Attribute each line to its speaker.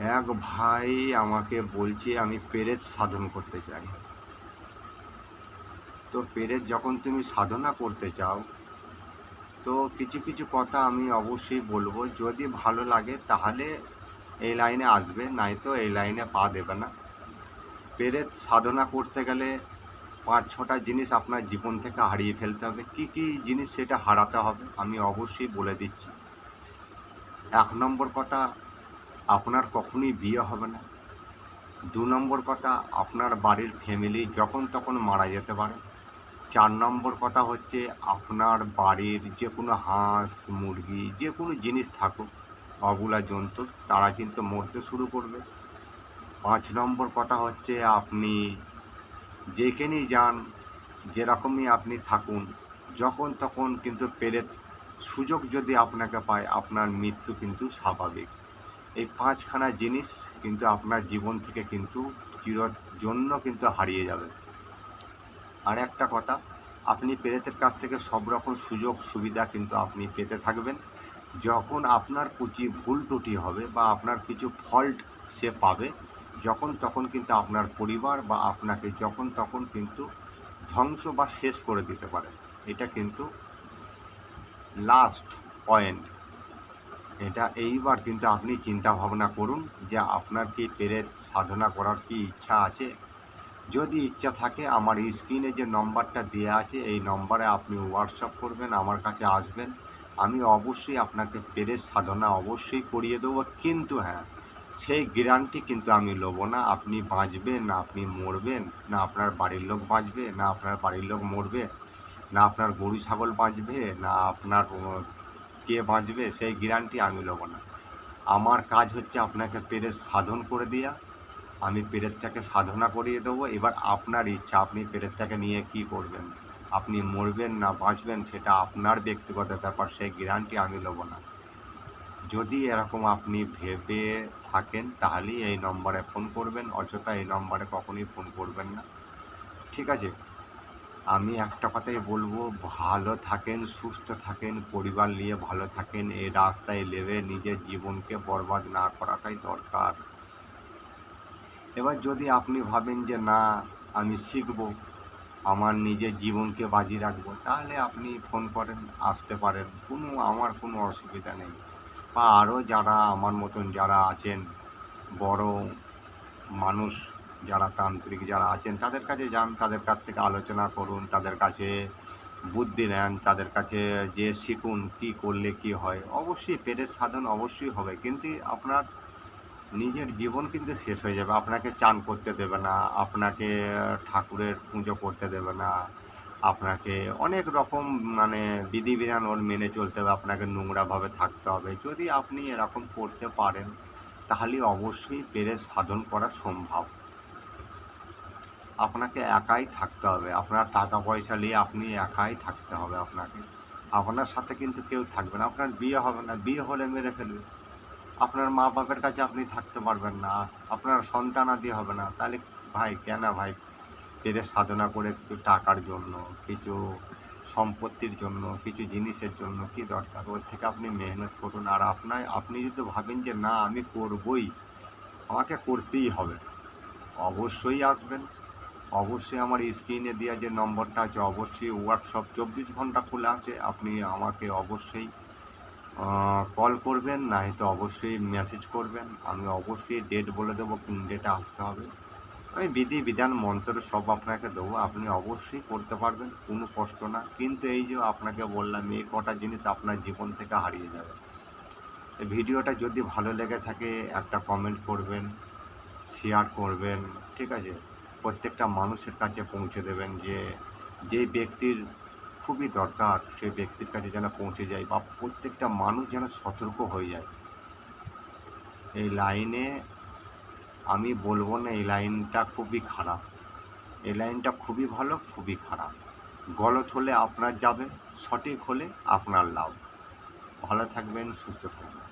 Speaker 1: এক ভাই আমাকে বলছে আমি পেরেক সাধন করতে চাই। তো পেরেক যখন তুমি সাধনা করতে চাও, তো কিছু কিছু কথা আমি অবশ্যই বলবো। যদি ভালো লাগে তাহলে এই লাইনে আসবে, নয়তো এই লাইনে পা দেবে না। পেরেক সাধনা করতে গেলে ৫-৬টা জিনিস আপনার জীবন থেকে হারিয়ে ফেলতে হবে। কী কী জিনিস সেটা হারাতে হবে আমি অবশ্যই বলে দিচ্ছি। ১ নম্বর কথা, আপনার কখনোই বিয়ে হবে না। ২ নম্বর কথা, আপনার বাড়ির ফ্যামিলি যখন তখন মারা যেতে পারে। ৪ নম্বর কথা হচ্ছে, আপনার বাড়ির যে কোনো হাঁস, মুরগি যে কোনো জিনিস থাকুক, অবলা জন্তু, তারা কিন্তু মরতে শুরু করবে। ৫ নম্বর কথা হচ্ছে, আপনি যেখানেই যান, যেরকমই আপনি থাকুন, যখন তখন কিন্তু পেরেক সুযোগ যদি আপনাকে পায়, আপনার মৃত্যু কিন্তু স্বাভাবিক। এই ৫খানা জিনিস কিন্তু আপনার জীবন থেকে কিন্তু চিরজন্য কিন্তু হারিয়ে যাবে। আর একটা কথা, আপনি পেরেতের কাছ থেকে সব রকম সুযোগ সুবিধা কিন্তু আপনি পেতে থাকবেন। যখন আপনার কিছু ভুল ত্রুটি হবে বা আপনার কিছু ফল্ট সে পাবে, যখন তখন কিন্তু আপনার পরিবার বা আপনাকে যখন তখন কিন্তু ধ্বংস বা শেষ করে দিতে পারে। এটা কিন্তু লাস্ট পয়েন্ট। এটা এইবার কিন্তু আপনি চিন্তা ভাবনা করুন যে আপনার কি পেরেক সাধনা করার কি ইচ্ছা আছে? যদি ইচ্ছা থাকে, আমার স্ক্রিনে যে নম্বরটা দেওয়া আছে এই নম্বরে আপনি হোয়াটসঅ্যাপ করবেন, আমার কাছে আসবেন। আমি অবশ্যই আপনাকে পেরেক সাধনা অবশ্যই করিয়ে দেবো। কিন্তু হ্যাঁ, সেই গ্যারান্টি কিন্তু আমি নেব না আপনি বাঁচবেন, না আপনি মরবেন, না আপনার বাড়ির লোক বাঁচবে, না আপনার বাড়ির লোক মরবে, না আপনার গরু ছাগল বাঁচবে, না আপনার কে বাঁচবে, সেই গ্যারান্টি আমি নেব না। আমার কাজ হচ্ছে আপনাকে পেরেক সাধন করে দেওয়া। আমি পেরেকটাকে সাধনা করিয়ে দেবো। এবার আপনার ইচ্ছা, আপনি পেরেকটাকে নিয়ে কী করবেন। আপনি মরবেন না বাঁচবেন সেটা আপনার ব্যক্তিগত ব্যাপার, সেই গ্যারান্টি আমি নেব না। যদি এরকম আপনি ভেবে থাকেন তাহলেই এই নম্বরে ফোন করবেন, অযথা এই নম্বরে কখনোই ফোন করবেন না। ঠিক আছে? আমি একটা কথাই বলবো, ভালো থাকেন, সুস্থ থাকেন, পরিবার নিয়ে ভালো থাকেন। এই রাস্তায় নেমে নিজের জীবনকে বরবাদ না করাটাই দরকার। এবার যদি আপনি ভাবেন যে না, আমি শিখব, আমার নিজের জীবনকে বাজি রাখবো, তাহলে আপনি ফোন করেন, আসতে পারেন, আমার কোনো অসুবিধা নেই। বা আরও যারা আমার মতন যারা আছেন, বড় মানুষ যারা তান্ত্রিক যারা আছেন, তাদের কাছে যান, তাদের কাছ থেকে আলোচনা করুন, তাদের কাছে বুদ্ধি নেন, তাদের কাছে যেয়ে শিখুন কী করলে কী হয়। অবশ্যই পেরেক সাধন অবশ্যই হবে, কিন্তু আপনার নিজের জীবন কিন্তু শেষ হয়ে যাবে। আপনাকে চান করতে দেবে না, আপনাকে ঠাকুরের পুজো করতে দেবে না, আপনাকে অনেক রকম বিধিবিধান ওর মেনে চলতে হবে, আপনাকে নোংরাভাবে থাকতে হবে। যদি আপনি এরকম করতে পারেন তাহলে অবশ্যই পেরেক সাধন করা সম্ভব। আপনাকে একাই থাকতে হবে, আপনার টাকা পয়সা নিয়ে আপনি একাই থাকতে হবে আপনাকে। আপনার সাথে কিন্তু কেউ থাকবে না, আপনার বিয়ে হবে না, বিয়ে হলে মেরে ফেলবে। আপনার মা বাপের কাছে আপনি থাকতে পারবেন না, আপনার সন্তানাদি হবে না। তাহলে ভাই কেন ভাই পেরেক সাধনা করে কিছু টাকার জন্য, কিছু সম্পত্তির জন্য, কিছু জিনিসের জন্য কী দরকার? ওর থেকে আপনি মেহনত করুন। আর আপনি যদি ভাবেন যে না আমি করবই, আমাকে করতেই হবে, অবশ্যই আসবেন। অবশ্যই আমার স্ক্রিনে দেওয়া যে নম্বরটা আছে, অবশ্যই হোয়াটসঅ্যাপ ২৪ ঘন্টা খোলা আছে। আপনি আমাকে অবশ্যই কল করবেন, নয়তো অবশ্যই মেসেজ করবেন। আমি অবশ্যই ডেট বলে দেবো কোন ডেটে আসতে হবে। আমি বিধিবিধান মন্ত্র সব আপনাকে দেবো, আপনি অবশ্যই করতে পারবেন, কোনো কষ্ট না। কিন্তু এই যে আপনাকে বললাম, এই কটা জিনিস আপনার জীবন থেকে হারিয়ে যাবে। এই ভিডিওটা যদি ভালো লেগে থাকে একটা কমেন্ট করবেন, শেয়ার করবেন, ঠিক আছে? প্রত্যেকটা মানুষের কাছে পৌঁছে দেবেন, যে ব্যক্তির খুবই দরকার সেই ব্যক্তির কাছে যেন পৌঁছে যায়, বা প্রত্যেকটা মানুষ যেন সতর্ক হয়ে যায়। এই লাইনে আমি বলবো না এই লাইনটা খুবই খারাপ, এই লাইনটা খুবই ভালো, খুবই খারাপ। গলত হলে আপনার যাবে, সঠিক হলে আপনার লাভ। ভালো থাকবেন, সুস্থ থাকবেন।